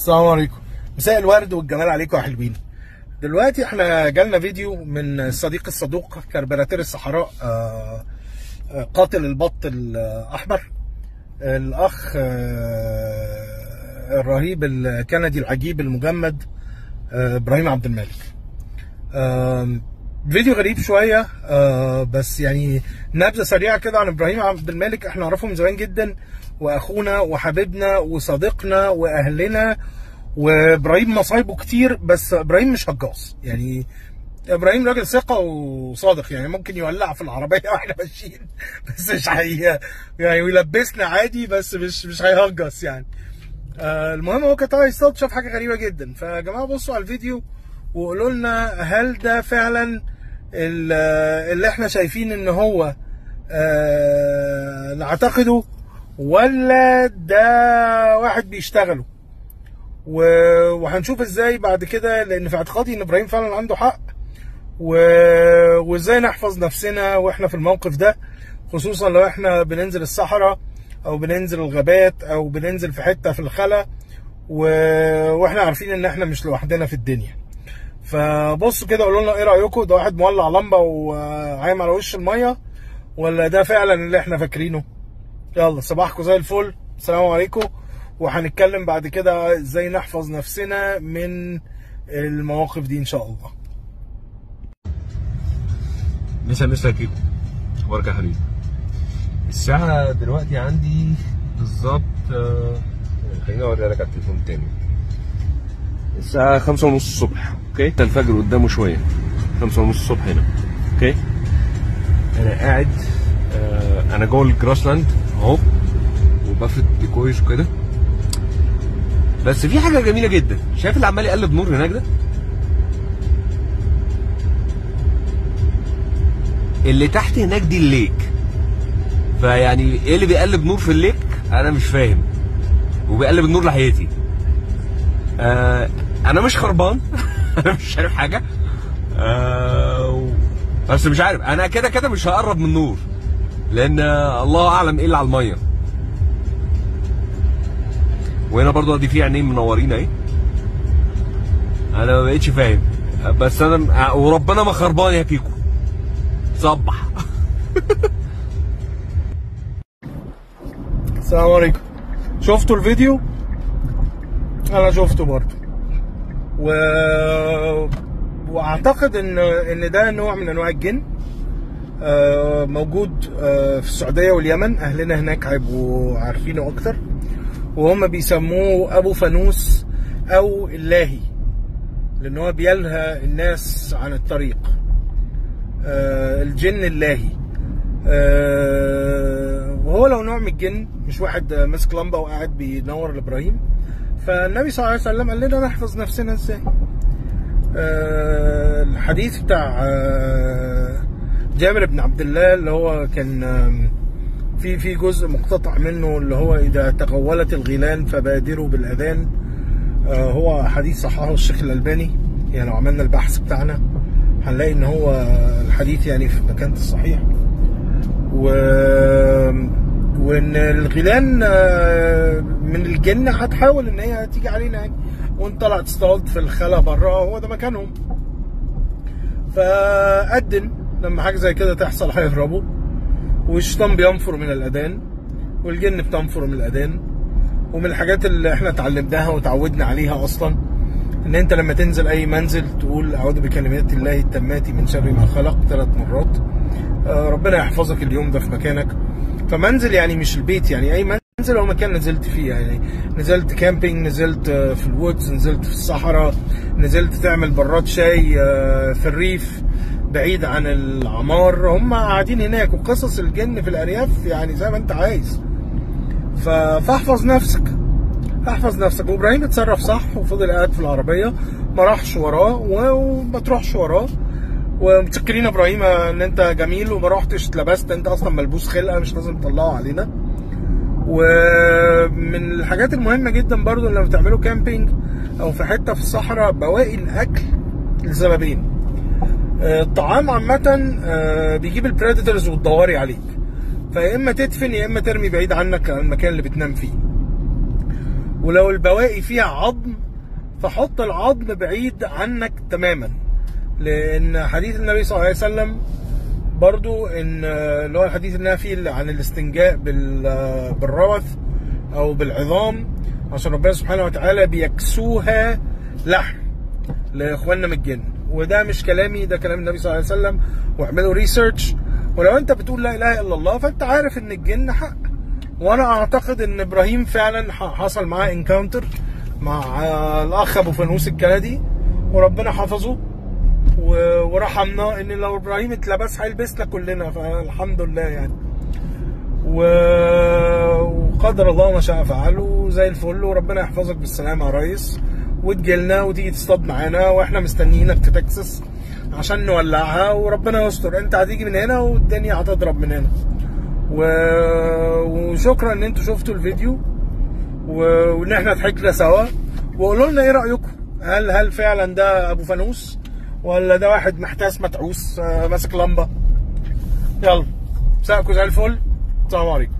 السلام عليكم، مساء الورد والجمال عليكم يا حلوين. دلوقتي احنا جالنا فيديو من الصديق الصدوق كربراتير الصحراء، قاتل البط الاحمر، الاخ الرهيب الكندي العجيب المجمد ابراهيم عبد الملك. فيديو غريب شويه، بس يعني نبذه سريعه كده عن ابراهيم عبد الملك. احنا نعرفه من زمان جدا، واخونا وحبيبنا وصديقنا واهلنا، وابراهيم مصايبه كتير، بس ابراهيم مش هجاص. يعني ابراهيم راجل ثقه وصادق، يعني ممكن يولع في العربيه واحنا ماشيين، بس مش يعني يلبسنا عادي، بس مش هيهجص يعني. المهم هو كان طالع يصطاد، شاف حاجه غريبه جدا. فيا جماعه بصوا على الفيديو وقولوا لنا، هل ده فعلا اللي احنا شايفين ان هو نعتقده، ولا ده واحد بيشتغله؟ وهنشوف ازاي بعد كده، لان في اعتقادي ان ابراهيم فعلا عنده حق، وازاي نحفظ نفسنا واحنا في الموقف ده، خصوصا لو احنا بننزل الصحراء او بننزل الغابات او بننزل في حته في الخلا، واحنا عارفين ان احنا مش لوحدنا في الدنيا. فبصوا كده قولوا لنا ايه رايكم، ده واحد مولع لمبه وعايم على وش الميه، ولا ده فعلا اللي احنا فاكرينه؟ يلا صباحكم زي الفل، السلام عليكم. وهنتكلم بعد كده ازاي نحفظ نفسنا من المواقف دي ان شاء الله. مسا كيكو، اخبارك يا حبيبي؟ الساعة دلوقتي عندي بالظبط، خليني اوريها لك على التليفون تاني. الساعة 5:30 الصبح، اوكي؟ الفجر قدامه شوية، 5:30 الصبح هنا، اوكي؟ انا قاعد، انا جوه الجراسلاند اهو، وبفرد ديكويز وكده. بس في حاجة جميلة جدا، شايف اللي عمال يقلب نور هناك ده؟ اللي تحت هناك دي الليك. فيعني ايه اللي بيقلب نور في الليك؟ انا مش فاهم. وبيقلب النور ناحيتي. انا مش خربان. انا مش شايف حاجة. بس مش عارف، انا كده مش هقرب من النور، لان الله اعلم ايه اللي على المية. وهنا برضو ادي في عينين منورين اهي. انا ما بقتش فاهم، بس انا وربنا ما خربان يا كيكو. صبح. السلام عليكم. شفتوا الفيديو؟ انا شفته برضه، واعتقد ان ده نوع من انواع الجن، موجود في السعوديه واليمن. اهلنا هناك هيبقوا عارفينه اكتر، وهم بيسموه ابو فانوس او اللاهي، لان هو بيلهى الناس عن الطريق. الجن اللاهي، وهو لو نوع من الجن، مش واحد ماسك لمبه وقاعد بينور لابراهيم. فالنبي صلى الله عليه وسلم قال لنا نحفظ نفسنا ازاي. الحديث بتاع جابر بن عبد الله، اللي هو كان في جزء مقتطع منه، اللي هو اذا تغولت الغيلان فبادروا بالاذان. هو حديث صححه الشيخ الالباني، يعني لو عملنا البحث بتاعنا هنلاقي ان هو الحديث يعني في مكانه الصحيح. وان الغيلان من الجن هتحاول ان هي تيجي علينا يعني، وانت طلعت تصطاد في الخلا بره، هو ده مكانهم. فأذن لما حاجه زي كده تحصل هيهربوا، والشيطان بينفر من الاذان، والجن بتنفر من الاذان. ومن الحاجات اللي احنا اتعلمناها وتعودنا عليها اصلا، ان انت لما تنزل اي منزل تقول اعوذ بكلمات الله التامات من شر ما خلق 3 مرات. ربنا يحفظك اليوم ده في مكانك. فمنزل يعني مش البيت، يعني اي منزل هو مكان نزلت فيه، يعني نزلت كامبينج، نزلت في الوودز، نزلت في الصحراء، نزلت تعمل براد شاي في الريف بعيد عن العمار. هم قاعدين هناك، وقصص الجن في الارياف يعني زي ما انت عايز. فاحفظ نفسك، احفظ نفسك. وابراهيم اتصرف صح، وفضل قاعد في العربيه، ما راحش وراه وما تروحش وراه. ومتشكرين ابراهيم ان انت جميل وما رحتش اتلبست، انت اصلا ملبوس خلقه، مش لازم تطلعه علينا. ومن الحاجات المهمه جدا برضو لما بتعملوا كامبينج او في حته في الصحراء، بواقي الاكل لسببين. الطعام عامه بيجيب البريدتورز والضواري عليك، فيا اما تدفن يا اما ترمي بعيد عنك المكان اللي بتنام فيه. ولو البواقي فيها عظم فحط العظم بعيد عنك تماما، لان حديث النبي صلى الله عليه وسلم برضو ان اللي هو الحديث النافي عن الاستنجاء بالروث او بالعظام، عشان ربنا سبحانه وتعالى بيكسوها لحم لاخواننا من الجن. وده مش كلامي، ده كلام النبي صلى الله عليه وسلم، واعملوا ريسيرش. ولو انت بتقول لا اله الا الله فانت عارف ان الجن حق. وانا اعتقد ان ابراهيم فعلا حصل معاه انكاونتر مع الاخ ابو فانوس الكندي، وربنا حفظه ورحمنا، ان لو ابراهيم اتلبس هيلبسنا كلنا، فالحمد لله يعني. وقدر الله ما شاء فعل، زي الفل. وربنا يحفظك بالسلامه يا ريس، وتجيلنا وتيجي تصطاد معانا، واحنا مستنيينك في تكساس عشان نولعها، وربنا يستر. انت هتيجي من هنا والدنيا هتضرب من هنا. وشكرا ان انتوا شفتوا الفيديو، وان احنا ضحكنا سوا. وقولوا لنا ايه رايكم، هل فعلا ده ابو فانوس، ولا ده واحد محتاس متعوس ماسك لمبه؟ يلا مساءكم زي الفل، السلام عليكم.